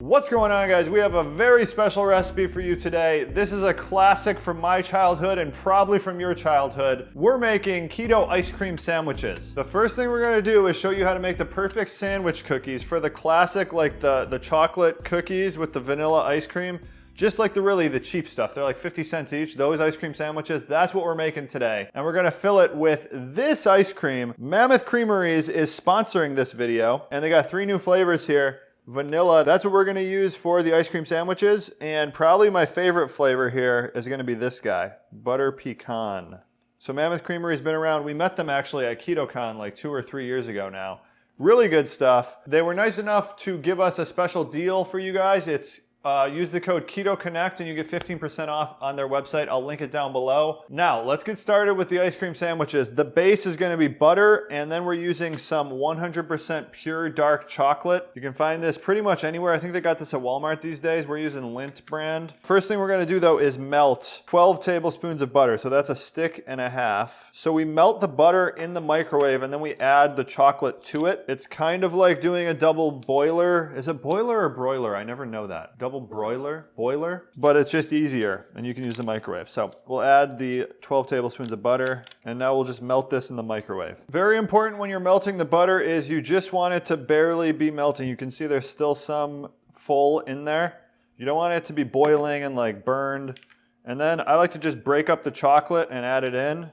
What's going on, guys? We have a very special recipe for you today. This is a classic from my childhood and probably from your childhood. We're making keto ice cream sandwiches. The first thing we're gonna do is show you how to make the perfect sandwich cookies for the classic, like the chocolate cookies with the vanilla ice cream. Just like the cheap stuff. They're like 50 cents each. Those ice cream sandwiches, that's what we're making today. And we're gonna fill it with this ice cream. Mammoth Creamery is sponsoring this video, and they got 3 new flavors here. Vanilla, that's what we're gonna use for the ice cream sandwiches. And probably my favorite flavor here is gonna be this guy, butter pecan. So Mammoth Creamery has been around. We met them actually at KetoCon like 2 or 3 years ago now. Really good stuff. They were nice enough to give us a special deal for you guys. It's use the code KetoConnect and you get 15% off on their website. I'll link it down below. Now, let's get started with the ice cream sandwiches. The base is gonna be butter, and then we're using some 100% pure dark chocolate. You can find this pretty much anywhere. I think they got this at Walmart these days. We're using Lindt brand. First thing we're gonna do though is melt 12 tablespoons of butter. So that's a stick and a half. So we melt the butter in the microwave and then we add the chocolate to it. It's kind of like doing a double boiler. Is it boiler or broiler? I never know that. Double boiler, but it's just easier and you can use the microwave. So we'll add the 12 tablespoons of butter and now we'll just melt this in the microwave. Very important when you're melting the butter is you just want it to barely be melting. You can see there's still some full in there. You don't want it to be boiling and like burned. And then I like to just break up the chocolate and add it in.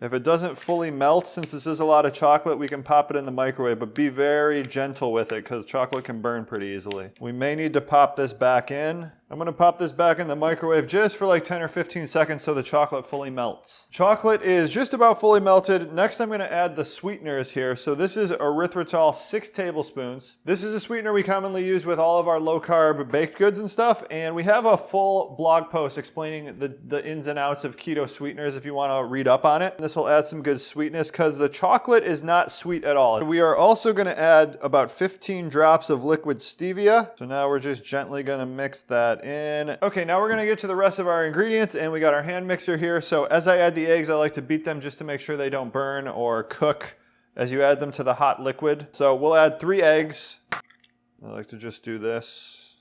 If it doesn't fully melt, since this is a lot of chocolate, we can pop it in the microwave, but be very gentle with it because chocolate can burn pretty easily. We may need to pop this back in. I'm gonna pop this back in the microwave just for like 10 or 15 seconds so the chocolate fully melts. Chocolate is just about fully melted. Next, I'm gonna add the sweeteners here. So this is erythritol, 6 tablespoons. This is a sweetener we commonly use with all of our low carb baked goods and stuff. And we have a full blog post explaining the ins and outs of keto sweeteners if you wanna read up on it. This will add some good sweetness because the chocolate is not sweet at all. We are also gonna add about 15 drops of liquid stevia. So now we're just gently gonna mix that in. Okay, now we're gonna get to the rest of our ingredients, and we got our hand mixer here. So as I add the eggs, I like to beat them just to make sure they don't burn or cook as you add them to the hot liquid. So we'll add 3 eggs. I like to just do this.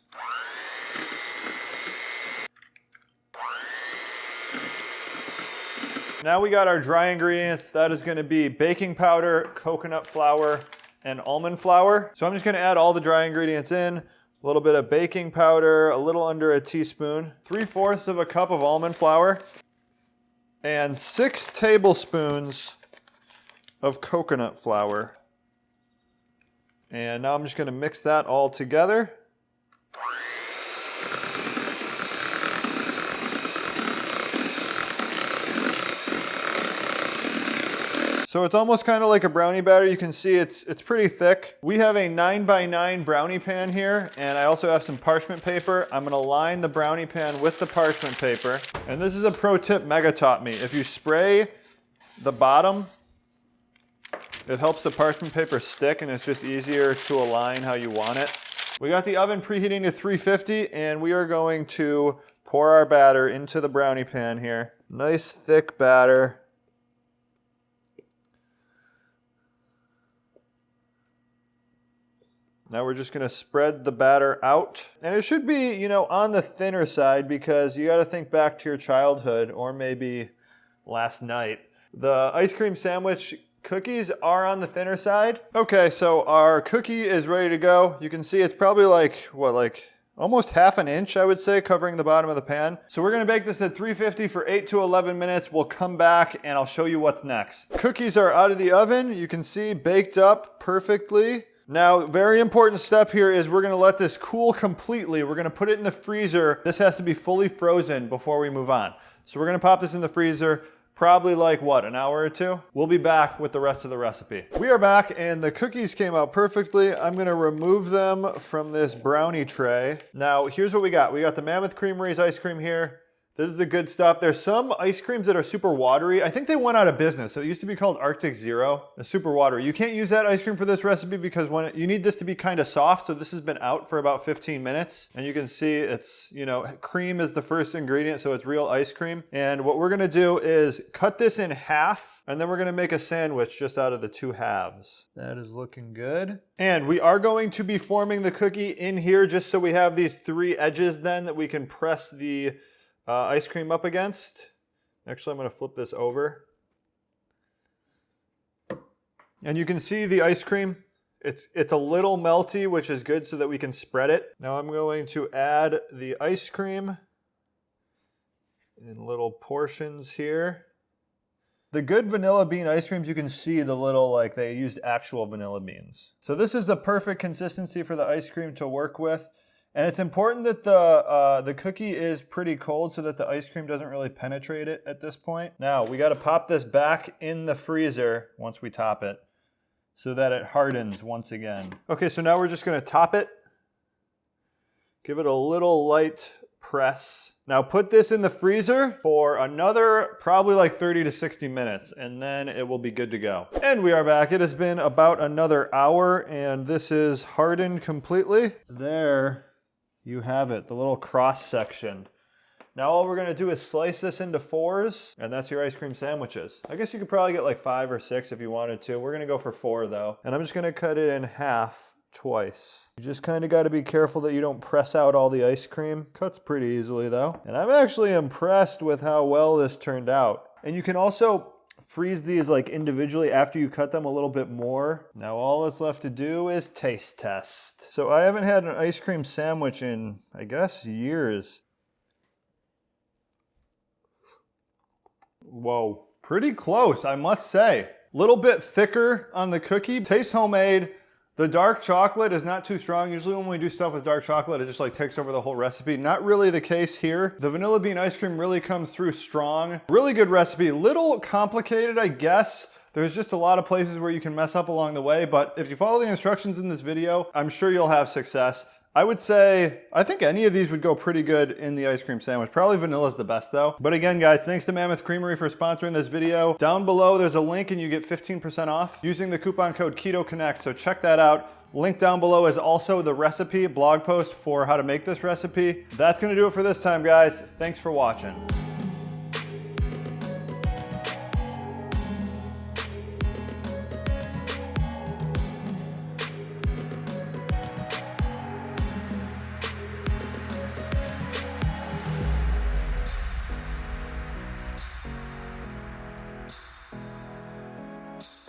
Now we got our dry ingredients. That is gonna be baking powder, coconut flour, and almond flour. So I'm just gonna add all the dry ingredients in. A little bit of baking powder, a little under a teaspoon, 3/4 of a cup of almond flour, and 6 tablespoons of coconut flour. And now I'm just gonna mix that all together. So it's almost kind of like a brownie batter. You can see it's pretty thick. We have a 9x9 brownie pan here, and I also have some parchment paper. I'm gonna line the brownie pan with the parchment paper. And this is a pro tip Mega taught me. If you spray the bottom, it helps the parchment paper stick and it's just easier to align how you want it. We got the oven preheating to 350 and we are going to pour our batter into the brownie pan here. Nice thick batter. Now we're just gonna spread the batter out. And it should be, you know, on the thinner side because you gotta think back to your childhood or maybe last night. The ice cream sandwich cookies are on the thinner side. Okay, so our cookie is ready to go. You can see it's probably like almost 1/2 inch, I would say, covering the bottom of the pan. So we're gonna bake this at 350 for 8 to 11 minutes. We'll come back and I'll show you what's next. Cookies are out of the oven. You can see baked up perfectly. Now, very important step here is we're gonna let this cool completely. We're gonna put it in the freezer. This has to be fully frozen before we move on. So we're gonna pop this in the freezer, probably like what, an hour or 2? We'll be back with the rest of the recipe. We are back and the cookies came out perfectly. I'm gonna remove them from this brownie tray. Now, here's what we got. We got the Mammoth Creamery's ice cream here. This is the good stuff. There's some ice creams that are super watery. I think they went out of business. So it used to be called Arctic Zero, the super watery. You can't use that ice cream for this recipe because you need this to be kind of soft. So this has been out for about 15 minutes. And you can see it's, you know, cream is the first ingredient. So it's real ice cream. And what we're gonna do is cut this in half, and then we're gonna make a sandwich just out of the 2 halves. That is looking good. And we are going to be forming the cookie in here just so we have these 3 edges then that we can press the ice cream up against. Actually, I'm gonna flip this over. And you can see the ice cream. It's a little melty, which is good so that we can spread it. Now I'm going to add the ice cream in little portions here. The good vanilla bean ice creams, you can see the little, like they used actual vanilla beans. So this is the perfect consistency for the ice cream to work with. And it's important that the cookie is pretty cold so that the ice cream doesn't really penetrate it at this point. Now we got to pop this back in the freezer once we top it so that it hardens once again. Okay, so now we're just going to top it. Give it a little light press. Now put this in the freezer for another probably like 30 to 60 minutes and then it will be good to go. And we are back. It has been about another hour and this is hardened completely. There you have it, the little cross section. Now all we're gonna do is slice this into 4s and that's your ice cream sandwiches. I guess you could probably get like 5 or 6 if you wanted to. We're gonna go for 4 though. And I'm just gonna cut it in half twice. You just kind of got to be careful that you don't press out all the ice cream. Cuts pretty easily though. And I'm actually impressed with how well this turned out. And you can also freeze these like individually after you cut them a little bit more. Now all that's left to do is taste test. So I haven't had an ice cream sandwich in, I guess, years. Whoa, pretty close, I must say. Little bit thicker on the cookie. Tastes homemade. The dark chocolate is not too strong. Usually when we do stuff with dark chocolate, it just like takes over the whole recipe. Not really the case here. The vanilla bean ice cream really comes through strong. Really good recipe. Little complicated, I guess. There's just a lot of places where you can mess up along the way, but if you follow the instructions in this video, I'm sure you'll have success. I would say, I think any of these would go pretty good in the ice cream sandwich. Probably vanilla is the best though. But again, guys, thanks to Mammoth Creamery for sponsoring this video. Down below, there's a link and you get 15% off using the coupon code KETOConnect. So check that out. Link down below is also the recipe blog post for how to make this recipe. That's gonna do it for this time, guys. Thanks for watching.